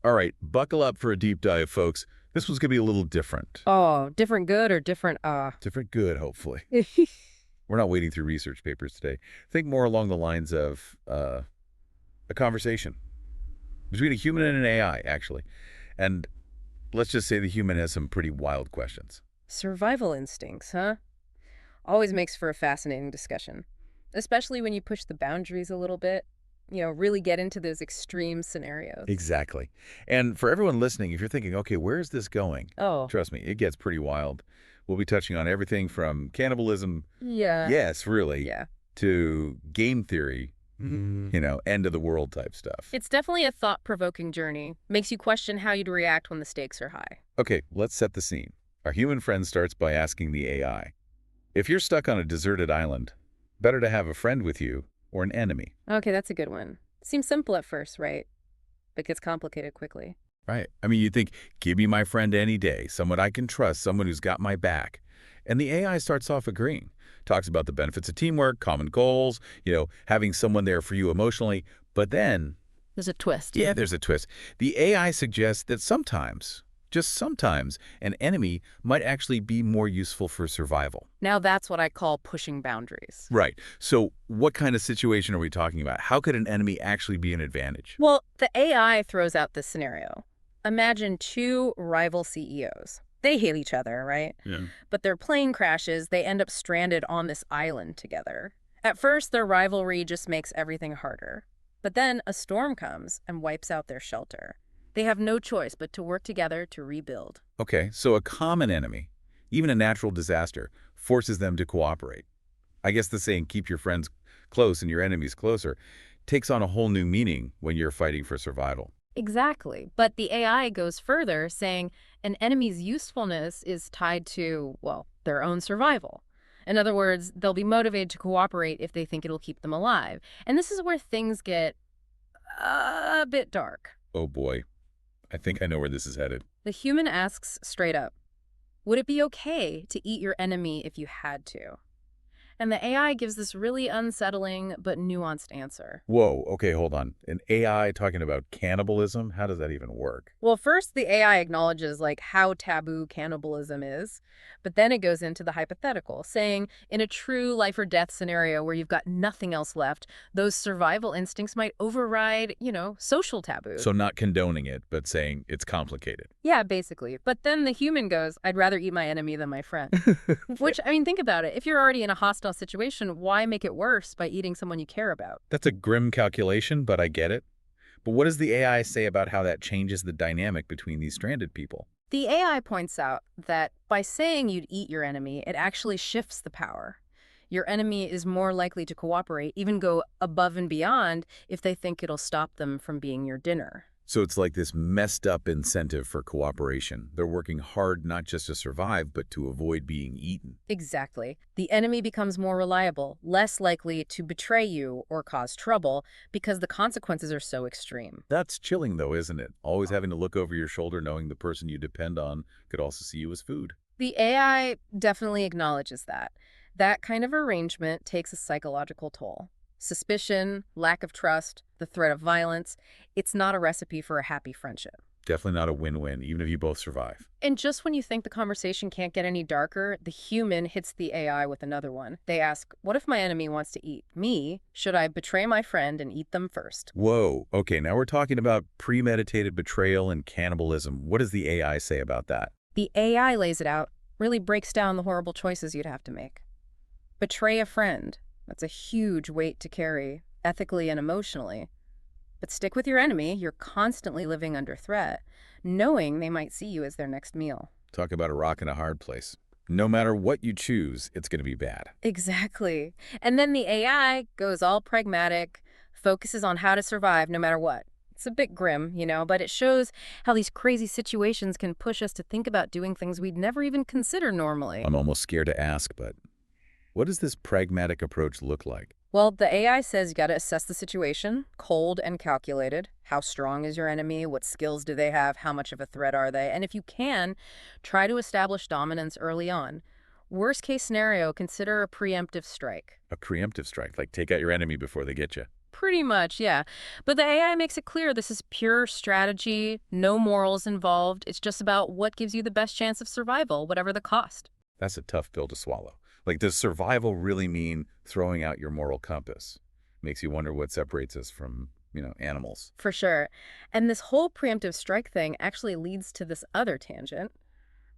All right, buckle up for a deep dive, folks. This one's going to be a little different. Oh, different good or different, Different good, hopefully. We're not wading through research papers today. Think more along the lines of a conversation between a human and an AI, actually. And let's just say the human has some pretty wild questions. Survival instincts, huh? Always makes for a fascinating discussion, especially when you push the boundaries a little bit, really get into those extreme scenarios. Exactly. And for everyone listening, if you're thinking, okay, where's this going? Oh, Trust me, it gets pretty wild. We'll be touching on everything from cannibalism, yeah. yes, really, Yeah. to game theory, end of the world type stuff. It's definitely a thought-provoking journey. Makes you question how you'd react when the stakes are high. Okay, let's set the scene. Our human friend starts by asking the AI, if you're stuck on a deserted island, better to have a friend with you or an enemy? Okay, that's a good one. Seems simple at first, right? But gets complicated quickly. Right. I mean, you think, give me my friend any day, someone I can trust, someone who's got my back. And the AI starts off agreeing, talks about the benefits of teamwork, common goals, having someone there for you emotionally. But then, There's a twist. yeah, there's a twist. The AI suggests that sometimes, just sometimes, an enemy might actually be more useful for survival. Now that's what I call pushing boundaries. Right. So what kind of situation are we talking about? How could an enemy actually be an advantage? Well, the AI throws out this scenario. Imagine two rival CEOs. They hate each other, right? Yeah. But their plane crashes, they end up stranded on this island together. At first, their rivalry just makes everything harder. But then a storm comes and wipes out their shelter. They have no choice but to work together to rebuild. Okay, so a common enemy, even a natural disaster, forces them to cooperate. I guess the saying, keep your friends close and your enemies closer, takes on a whole new meaning when you're fighting for survival. Exactly. But the AI goes further, saying an enemy's usefulness is tied to, well, their own survival. In other words, they'll be motivated to cooperate if they think it'll keep them alive. And this is where things get a bit dark. Oh boy, I think I know where this is headed. The human asks straight up, would it be okay to eat your enemy if you had to? And the AI gives this really unsettling but nuanced answer. Whoa, okay, hold on. An AI talking about cannibalism? How does that even work? Well, first the AI acknowledges how taboo cannibalism is, but then it goes into the hypothetical, saying in a true life or death scenario where you've got nothing else left, those survival instincts might override, social taboos. So not condoning it, but saying it's complicated. Yeah, basically. But then the human goes, I'd rather eat my enemy than my friend. Which, think about it. If you're already in a hostile situation, why make it worse by eating someone you care about? That's a grim calculation, but I get it. But what does the AI say about how that changes the dynamic between these stranded people? The AI points out that by saying you'd eat your enemy, it actually shifts the power. Your enemy is more likely to cooperate, even go above and beyond if they think it'll stop them from being your dinner. So it's like this messed up incentive for cooperation. They're working hard not just to survive, but to avoid being eaten. Exactly. The enemy becomes more reliable, less likely to betray you or cause trouble because the consequences are so extreme. That's chilling, though, isn't it? Always having to look over your shoulder knowing the person you depend on could also see you as food. The AI definitely acknowledges that. That kind of arrangement takes a psychological toll. Suspicion, lack of trust, the threat of violence. It's not a recipe for a happy friendship. Definitely not a win-win, even if you both survive. And just when you think the conversation can't get any darker, the human hits the AI with another one. They ask, what if my enemy wants to eat me? Should I betray my friend and eat them first? Whoa, okay, now we're talking about premeditated betrayal and cannibalism. What does the AI say about that? The AI lays it out, really breaks down the horrible choices you'd have to make. Betray a friend. That's a huge weight to carry, ethically and emotionally. But stick with your enemy. You're constantly living under threat, knowing they might see you as their next meal. Talk about a rock in a hard place. No matter what you choose, it's going to be bad. Exactly. And then the AI goes all pragmatic, focuses on how to survive no matter what. It's a bit grim, but it shows how these crazy situations can push us to think about doing things we'd never even consider normally. I'm almost scared to ask, but what does this pragmatic approach look like? Well, the AI says you got to assess the situation, cold and calculated. How strong is your enemy? What skills do they have? How much of a threat are they? And if you can, try to establish dominance early on. Worst case scenario, consider a preemptive strike. A preemptive strike, like take out your enemy before they get you. Pretty much, yeah. But the AI makes it clear this is pure strategy, no morals involved. It's just about what gives you the best chance of survival, whatever the cost. That's a tough pill to swallow. Like, does survival really mean throwing out your moral compass? Makes you wonder what separates us from, animals. For sure. And this whole preemptive strike thing actually leads to this other tangent.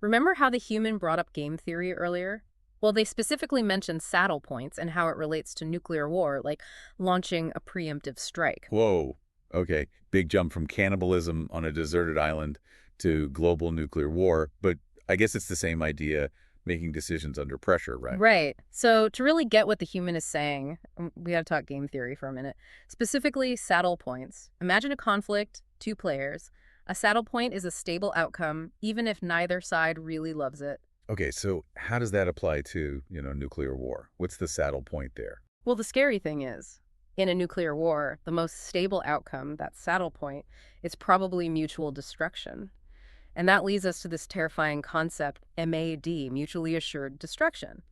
Remember how the human brought up game theory earlier? Well, they specifically mentioned saddle points and how it relates to nuclear war, like launching a preemptive strike. Whoa. Okay. Big jump from cannibalism on a deserted island to global nuclear war. But I guess it's the same idea, making decisions under pressure, right? Right. So to really get what the human is saying, we got to talk game theory for a minute. Specifically, saddle points. Imagine a conflict, 2 players. A saddle point is a stable outcome, even if neither side really loves it. Okay, so how does that apply to, nuclear war? What's the saddle point there? Well, the scary thing is, in a nuclear war, the most stable outcome, that saddle point, is probably mutual destruction. And that leads us to this terrifying concept, MAD, mutually assured destruction.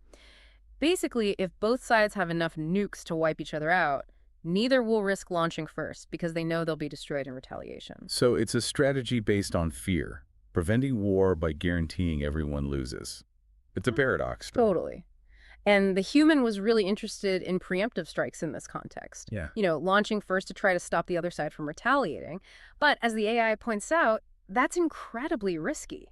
Basically, if both sides have enough nukes to wipe each other out, neither will risk launching first because they know they'll be destroyed in retaliation. So it's a strategy based on fear, preventing war by guaranteeing everyone loses. It's a paradox. Totally. And the human was really interested in preemptive strikes in this context. Yeah. Launching first to try to stop the other side from retaliating. But as the AI points out, that's incredibly risky.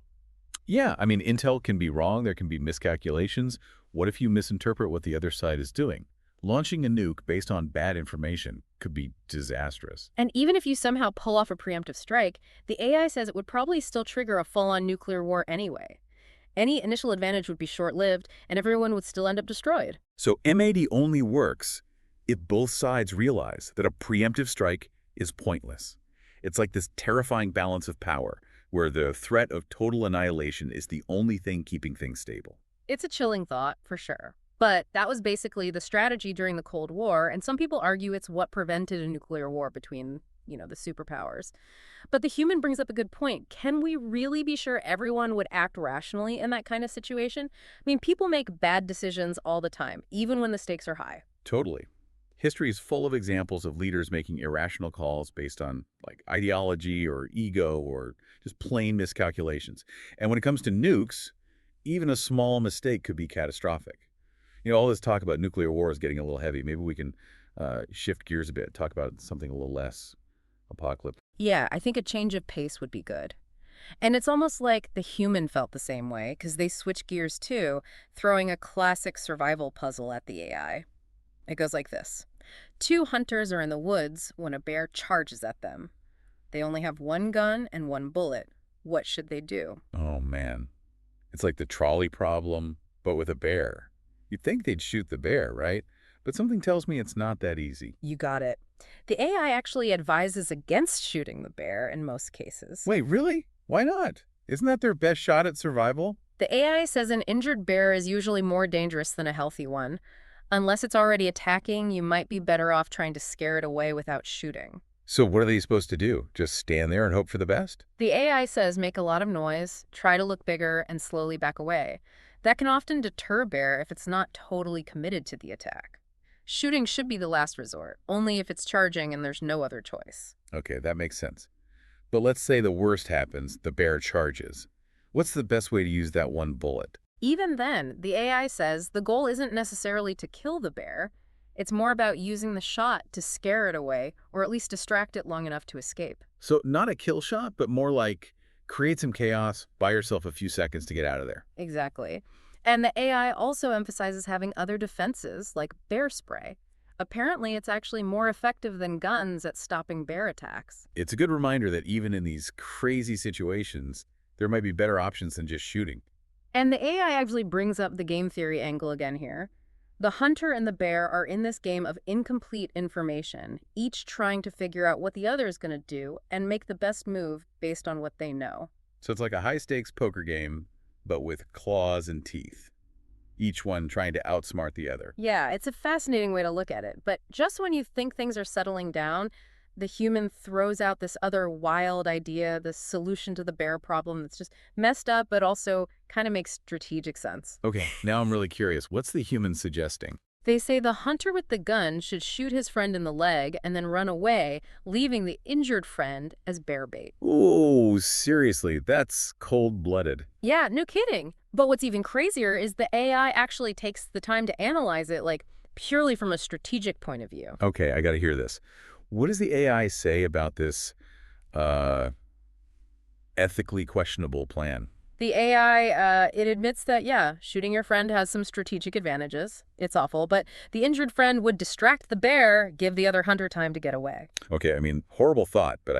Yeah, I mean, intel can be wrong. There can be miscalculations. What if you misinterpret what the other side is doing? Launching a nuke based on bad information could be disastrous. And even if you somehow pull off a preemptive strike, the AI says it would probably still trigger a full-on nuclear war anyway. Any initial advantage would be short-lived, and everyone would still end up destroyed. So MAD only works if both sides realize that a preemptive strike is pointless. It's like this terrifying balance of power, where the threat of total annihilation is the only thing keeping things stable. It's a chilling thought, for sure. But that was basically the strategy during the Cold War, and some people argue it's what prevented a nuclear war between, the superpowers. But the human brings up a good point. Can we really be sure everyone would act rationally in that kind of situation? I mean, people make bad decisions all the time, even when the stakes are high. Totally. History is full of examples of leaders making irrational calls based on ideology or ego or just plain miscalculations. And when it comes to nukes, even a small mistake could be catastrophic. All this talk about nuclear war is getting a little heavy. Maybe we can shift gears a bit, talk about something a little less apocalyptic. Yeah, I think a change of pace would be good. And it's almost like the human felt the same way, because they switch gears too, throwing a classic survival puzzle at the AI. It goes like this. 2 hunters are in the woods when a bear charges at them. They only have 1 gun and 1 bullet. What should they do? Oh, man. It's like the trolley problem, but with a bear. You'd think they'd shoot the bear, right? But something tells me it's not that easy. You got it. The AI actually advises against shooting the bear in most cases. Wait, really? Why not? Isn't that their best shot at survival? The AI says an injured bear is usually more dangerous than a healthy one. Unless it's already attacking, you might be better off trying to scare it away without shooting. So what are they supposed to do? Just stand there and hope for the best? The AI says make a lot of noise, try to look bigger, and slowly back away. That can often deter a bear if it's not totally committed to the attack. Shooting should be the last resort, only if it's charging and there's no other choice. Okay, that makes sense. But let's say the worst happens, the bear charges. What's the best way to use that 1 bullet? Even then, the AI says the goal isn't necessarily to kill the bear. It's more about using the shot to scare it away, or at least distract it long enough to escape. So not a kill shot, but more like create some chaos, buy yourself a few seconds to get out of there. Exactly. And the AI also emphasizes having other defenses, like bear spray. Apparently, it's actually more effective than guns at stopping bear attacks. It's a good reminder that even in these crazy situations, there might be better options than just shooting. And the AI actually brings up the game theory angle again here. The hunter and the bear are in this game of incomplete information, each trying to figure out what the other is going to do and make the best move based on what they know. So it's like a high-stakes poker game, but with claws and teeth, each one trying to outsmart the other. Yeah, it's a fascinating way to look at it. But just when you think things are settling down, the human throws out this other wild idea, this solution to the bear problem that's just messed up, but also kind of makes strategic sense. Okay, now I'm really curious. What's the human suggesting? They say the hunter with the gun should shoot his friend in the leg and then run away, leaving the injured friend as bear bait. Oh, seriously, that's cold-blooded. Yeah, no kidding. But what's even crazier is the AI actually takes the time to analyze it, like, purely from a strategic point of view. Okay, I got to hear this. What does the AI say about this uh, ethically questionable plan? The AI, it admits that, yeah, shooting your friend has some strategic advantages. It's awful, but the injured friend would distract the bear, give the other hunter time to get away. Okay, I mean, horrible thought, but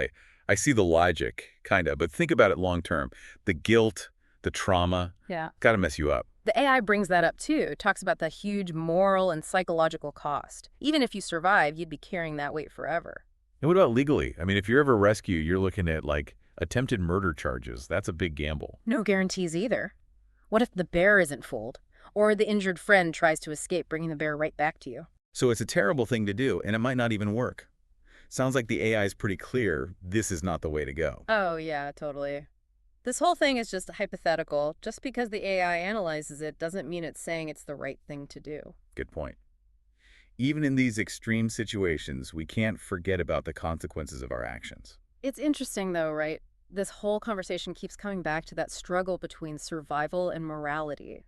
I see the logic, kind of. But think about it long term. The guilt, the trauma, Yeah. got to mess you up. The AI brings that up too, talks about the huge moral and psychological cost. Even if you survive, you'd be carrying that weight forever. And what about legally? I mean, if you're ever rescued, you're looking at, like, attempted murder charges. That's a big gamble. No guarantees either. What if the bear isn't fooled? Or the injured friend tries to escape, bringing the bear right back to you? So it's a terrible thing to do, and it might not even work. Sounds like the AI is pretty clear this is not the way to go. Oh, yeah, totally. This whole thing is just hypothetical. Just because the AI analyzes it doesn't mean it's saying it's the right thing to do. Good point. Even in these extreme situations, we can't forget about the consequences of our actions. It's interesting, though, right? This whole conversation keeps coming back to that struggle between survival and morality.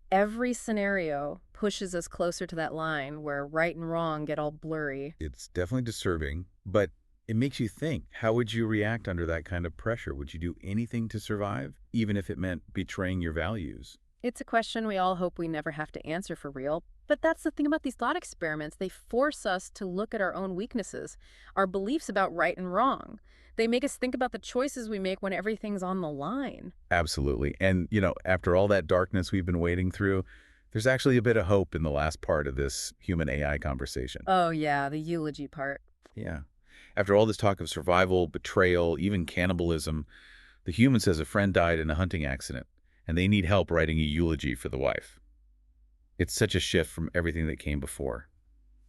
Every scenario pushes us closer to that line where right and wrong get all blurry. It's definitely disturbing, but it makes you think. How would you react under that kind of pressure? Would you do anything to survive, even if it meant betraying your values? It's a question we all hope we never have to answer for real. But that's the thing about these thought experiments. They force us to look at our own weaknesses, our beliefs about right and wrong. They make us think about the choices we make when everything's on the line. Absolutely. And, after all that darkness we've been wading through, there's actually a bit of hope in the last part of this human-AI conversation. Oh, yeah, the eulogy part. Yeah. After all this talk of survival, betrayal, even cannibalism, the human says a friend died in a hunting accident, and they need help writing a eulogy for the wife. It's such a shift from everything that came before.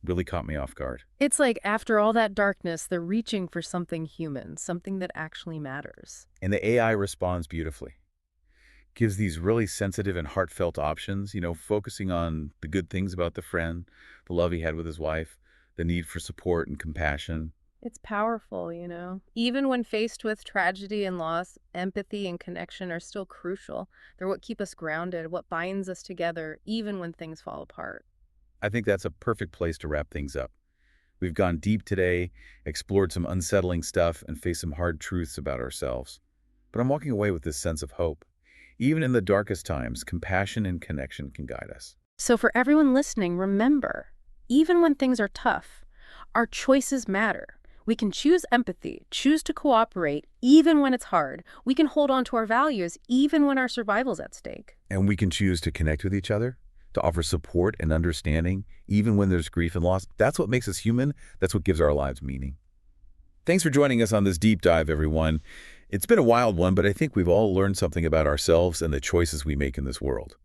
Really caught me off guard. It's like after all that darkness, they're reaching for something human, something that actually matters. And the AI responds beautifully. Gives these really sensitive and heartfelt options, focusing on the good things about the friend, the love he had with his wife, the need for support and compassion. It's powerful, you know. Even when faced with tragedy and loss, empathy and connection are still crucial. They're what keep us grounded, what binds us together, even when things fall apart. I think that's a perfect place to wrap things up. We've gone deep today, explored some unsettling stuff, and faced some hard truths about ourselves. But I'm walking away with this sense of hope. Even in the darkest times, compassion and connection can guide us. So for everyone listening, remember, even when things are tough, our choices matter. We can choose empathy, choose to cooperate, even when it's hard. We can hold on to our values, even when our survival's at stake. And we can choose to connect with each other, to offer support and understanding, even when there's grief and loss. That's what makes us human. That's what gives our lives meaning. Thanks for joining us on this deep dive, everyone. It's been a wild one, but I think we've all learned something about ourselves and the choices we make in this world.